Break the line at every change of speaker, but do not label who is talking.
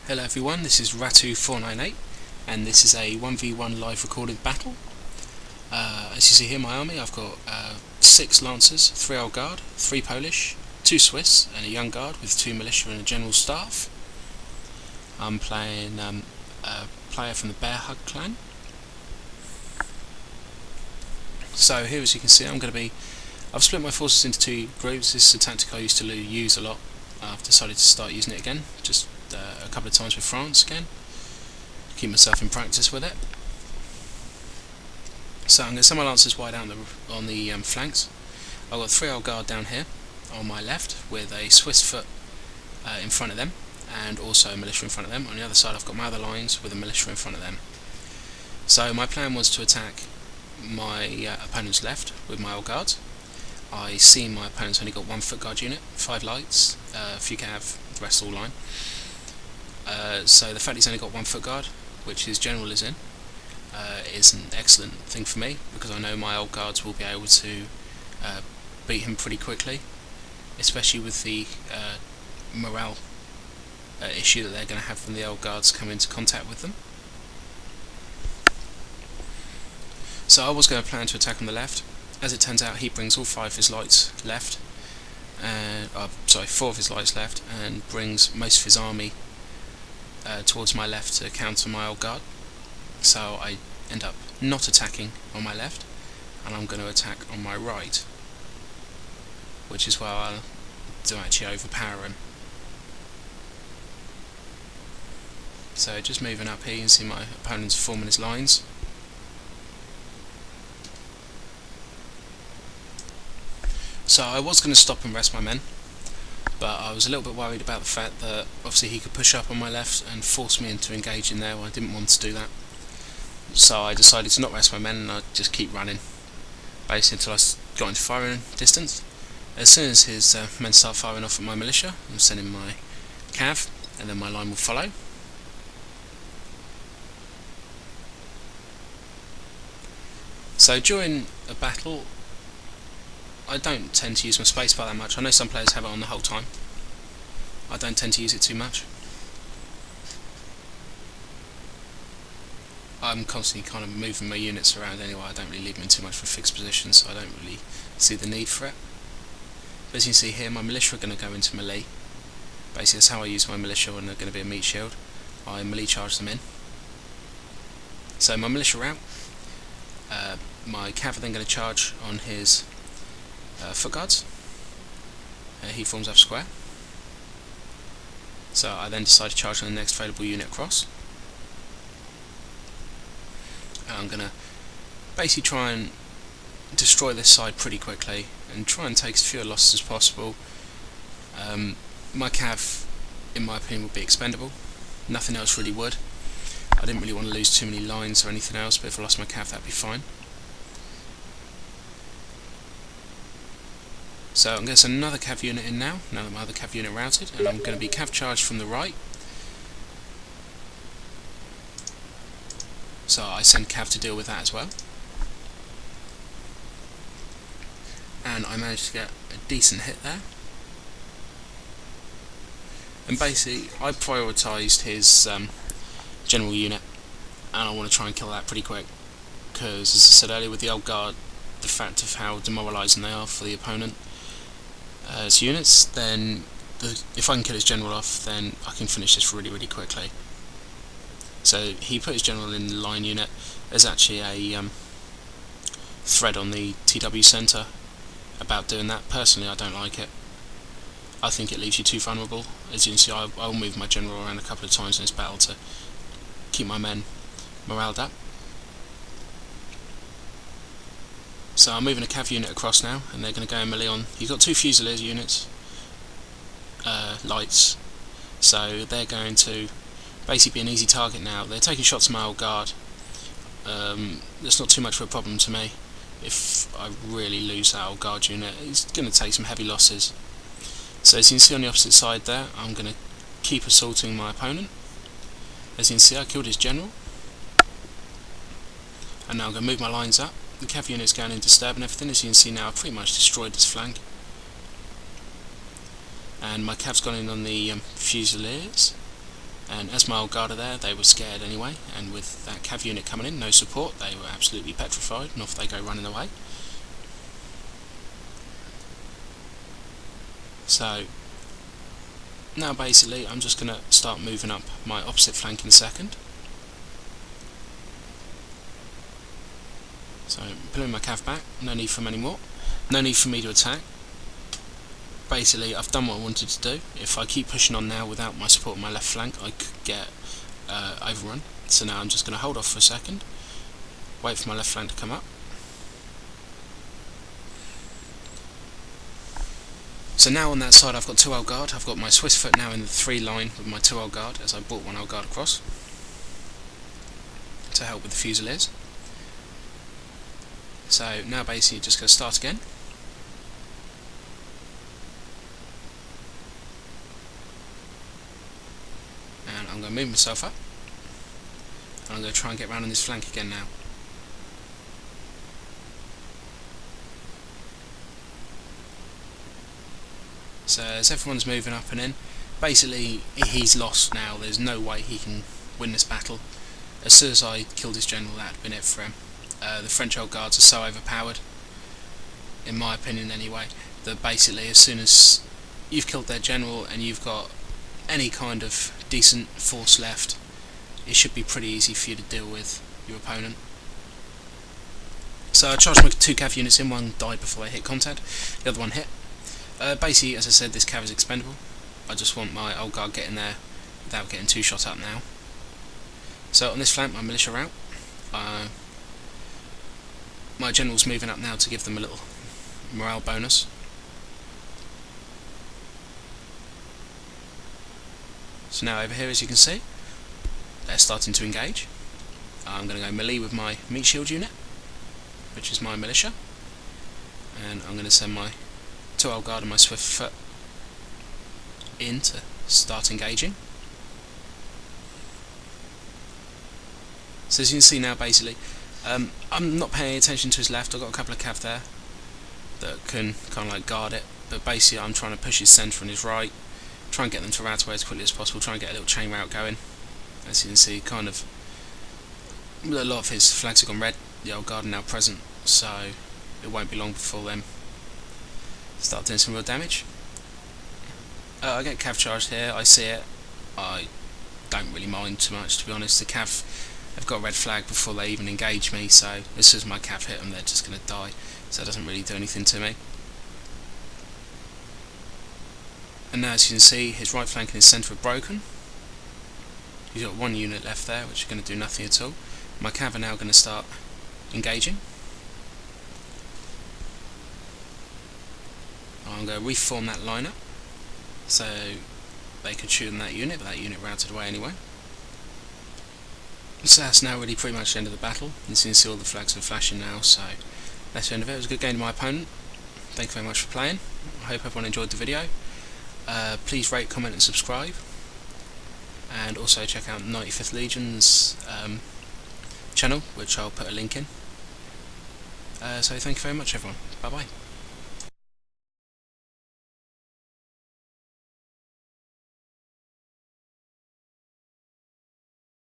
Hello everyone, this is Rattue 498 and this is a 1v1 live recorded battle. As you see here, my army, I've got 6 Lancers, 3 Old Guard, 3 Polish, 2 Swiss and a Young Guard with 2 Militia and a General Staff. I'm playing a player from the Bear Hug clan. So here, as you can see, I've split my forces into 2 groups. This is a tactic I used to use a lot. I've decided to start using it again, just a couple of times with France again, keep myself in practice with it. So I'm going to send my Lancers wide out on the flanks. I've got 3 Old Guard down here on my left with a Swiss foot in front of them and also a Militia in front of them. On the other side I've got my other lines with a Militia in front of them. So my plan was to attack my opponent's left with my Old Guards. I see my opponent's only got 1 foot guard unit, 5 lights, a few cav, the rest all line. So the fact he's only got 1 foot guard, which his general is in, is an excellent thing for me, because I know my Old Guards will be able to beat him pretty quickly, especially with the morale issue that they're going to have when the Old Guards come into contact with them. So I was going to plan to attack on the left. As it turns out, he brings all 5 of his lights left, 4 of his lights left, and brings most of his army towards my left to counter my Old Guard. So I end up not attacking on my left, and I'm going to attack on my right, which is where I'll actually overpower him. So just moving up here, you can see my opponent's forming his lines. So I was going to stop and rest my men, but I was a little bit worried about the fact that obviously he could push up on my left and force me into engaging there. I didn't want to do that, so I decided to not rest my men and I'd just keep running basically until I got into firing distance. As soon as his men start firing off at my militia, I'm sending my cav, and then my line will follow. So during a battle, I don't tend to use my spacebar that much. I know some players have it on the whole time. I don't tend to use it too much. I'm constantly kind of moving my units around anyway. I don't really leave them in too much of a fixed position, so I don't really see the need for it. But as you can see here, my militia are going to go into melee. Basically that's how I use my militia when they're going to be a meat shield. I melee charge them in. So my militia are out. My cav are then going to charge on his foot guards. He forms up square. So I then decide to charge on the next available unit across. And I'm going to basically try and destroy this side pretty quickly and try and take as few losses as possible. My cav, in my opinion, would be expendable. Nothing else really would. I didn't really want to lose too many lines or anything else, but if I lost my cav, that'd be fine. So I'm going to send another cav unit in now that my other cav unit routed, and I'm going to be cav charged from the right. So I send cav to deal with that as well. And I managed to get a decent hit there. And basically I prioritised his general unit, and I want to try and kill that pretty quick, because as I said earlier with the Old Guard, the fact of how demoralising they are for the opponent as units, then if I can kill his general off, then I can finish this really quickly. So he put his general in the line unit. There's actually a thread on the TW Centre about doing that. Personally, I don't like it. I think it leaves you too vulnerable. As you can see, I'll move my general around a couple of times in this battle to keep my men moraled up. So I'm moving a cav unit across now, and they're going to go in melee on. You've got 2 Fusiliers units, lights, so they're going to basically be an easy target now. They're taking shots at my Old Guard. That's not too much of a problem to me. If I really lose that Old Guard unit, it's going to take some heavy losses. So as you can see on the opposite side there, I'm going to keep assaulting my opponent. As you can see, I killed his general, and now I'm going to move my lines up. The cav unit's going in disturbing everything. As you can see now, I've pretty much destroyed this flank. And my cav's gone in on the Fusiliers. And as my old guard are there, they were scared anyway, and with that cav unit coming in, no support, they were absolutely petrified, and off they go running away. So now basically I'm just going to start moving up my opposite flank in a second. So pulling my cav back, no need for them anymore, no need for me to attack. Basically I've done what I wanted to do. If I keep pushing on now without my support on my left flank, I could get overrun. So now I'm just going to hold off for a second, wait for my left flank to come up. So now on that side I've got 2 old guard. I've got my Swiss foot now in the 3 line with my 2 old guard, as I brought 1 old guard across to help with the Fusiliers. So now basically just going to start again. And I'm going to move myself up, and I'm going to try and get round on this flank again now. So as everyone's moving up and in, basically he's lost now. There's no way he can win this battle. As soon as I killed his general, that had been it for him. The French old guards are so overpowered, in my opinion anyway, that basically as soon as you've killed their general and you've got any kind of decent force left, it should be pretty easy for you to deal with your opponent. So I charged my 2 cav units in, 1 died before they hit contact, the other one hit. Basically, as I said, this cav is expendable. I just want my old guard getting there without getting too shot up now. So on this flank, my militia are out. My general's moving up now to give them a little morale bonus. So now over here, as you can see, they're starting to engage. I'm going to go melee with my meat shield unit, which is my militia, and I'm going to send my 2 old guard and my swift foot in to start engaging. So as you can see now, basically, I'm not paying attention to his left. I've got a couple of cav there that can kind of like guard it, but basically I'm trying to push his centre and his right, try and get them to Rattue as quickly as possible, try and get a little chain route going. As you can see, kind of a lot of his flags have gone red. The old guard are now present, so it won't be long before them start doing some real damage. I get cav charged here, I see it. I don't really mind too much, to be honest. The cav have got a red flag before they even engage me, so as soon as my cav hit them, they're just going to die, so it doesn't really do anything to me. And now, as you can see, his right flank and his centre are broken. He's got 1 unit left there, which is going to do nothing at all. My cav are now going to start engaging. I'm going to reform that line up so they could shoot on that unit, but that unit routed away anyway. So that's now really pretty much the end of the battle. You can see all the flags are flashing now, so that's the end of it. It was a good game to my opponent. Thank you very much for playing. I hope everyone enjoyed the video. Please rate, comment and subscribe, and also check out 95th Legion's channel, which I'll put a link in. So thank you very much everyone. Bye bye.